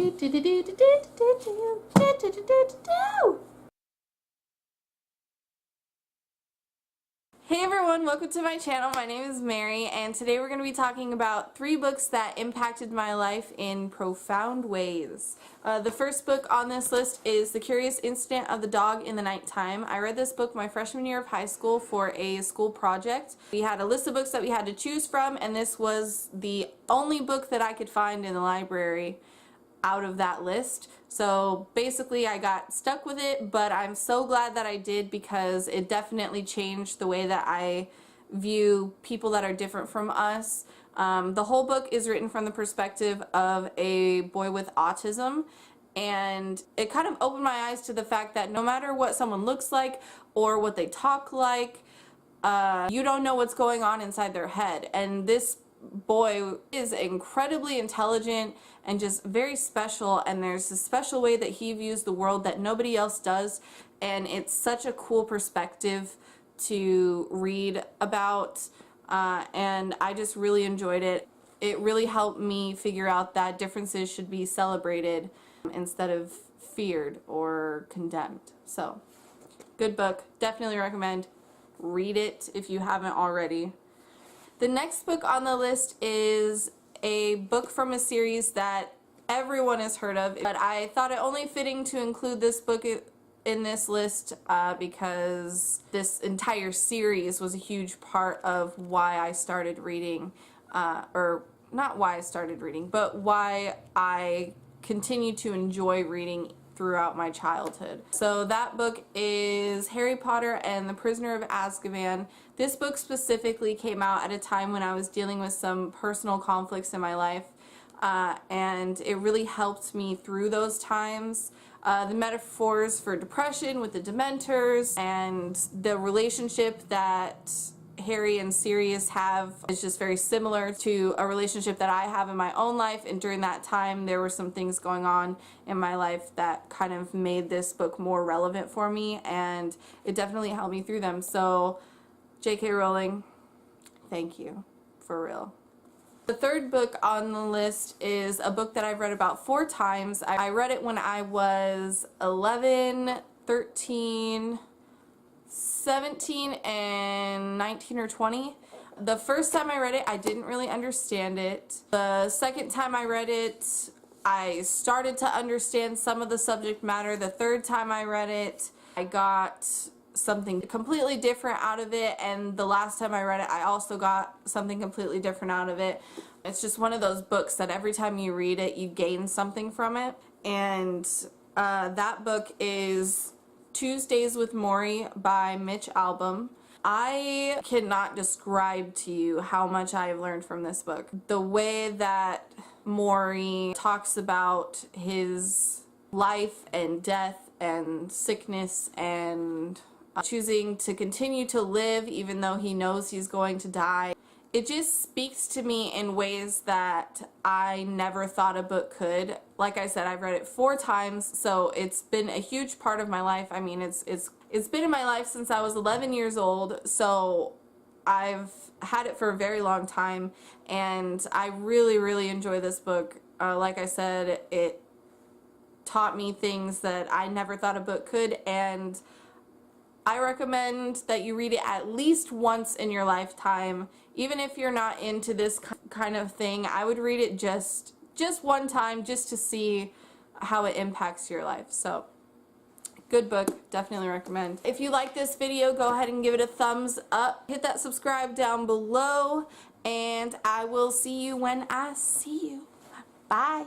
Hey everyone, welcome to my channel. My name is Mary, and today we're going to be talking about 3 books that impacted my life in profound ways. The first book on this list is The Curious Incident of the Dog in the Nighttime. I read this book my freshman year of high school for a school project. We had a list of books that we had to choose from, and this was the only book that I could find in the library out of that list. So basically I got stuck with it, but I'm so glad that I did because it definitely changed the way that I view people that are different from us. The whole book is written from the perspective of a boy with autism, and it kind of opened my eyes to the fact that no matter what someone looks like or what they talk like, you don't know what's going on inside their head. And this boy is incredibly intelligent and just very special, and there's a special way that he views the world that nobody else does, and it's such a cool perspective to read about, and I just really enjoyed it. It really helped me figure out that differences should be celebrated instead of feared or condemned. So, good book, definitely recommend. Read it if you haven't already. The next book on the list is a book from a series that everyone has heard of, but I thought it only fitting to include this book in this list because this entire series was a huge part of why I started reading, or not why I started reading, but why I continue to enjoy reading throughout my childhood. So that book is Harry Potter and the Prisoner of Azkaban. This book specifically came out at a time when I was dealing with some personal conflicts in my life, and it really helped me through those times. The metaphors for depression with the Dementors and the relationship that Harry and Sirius have is just very similar to a relationship that I have in my own life, and during that time there were some things going on in my life that kind of made this book more relevant for me, and it definitely helped me through them. So J.K. Rowling, thank you, for real. The third book on the list is a book that I've read about 4 times. I read it when I was 11, 13, 17, and 19 or 20. The first time I read it, I didn't really understand it. The second time I read it, I started to understand some of the subject matter. The third time I read it, I got something completely different out of it, and the last time I read it, I also got something completely different out of it. It's just one of those books that every time you read it, you gain something from it, and that book is Tuesdays with Morrie by Mitch Albom. I cannot describe to you how much I have learned from this book. The way that Morrie talks about his life and death and sickness and choosing to continue to live even though he knows he's going to die. It just speaks to me in ways that I never thought a book could. Like I said, I've read it 4 times, so it's been a huge part of my life. I mean, it's been in my life since I was 11 years old, so I've had it for a very long time, and I really, really enjoy this book. Like I said, it taught me things that I never thought a book could, and I recommend that you read it at least once in your lifetime. Even if you're not into this kind of thing, I would read it just one time just to see how it impacts your life. So, good book, definitely recommend. If you like this video, go ahead and give it a thumbs up. Hit that subscribe down below, and I will see you when I see you. Bye.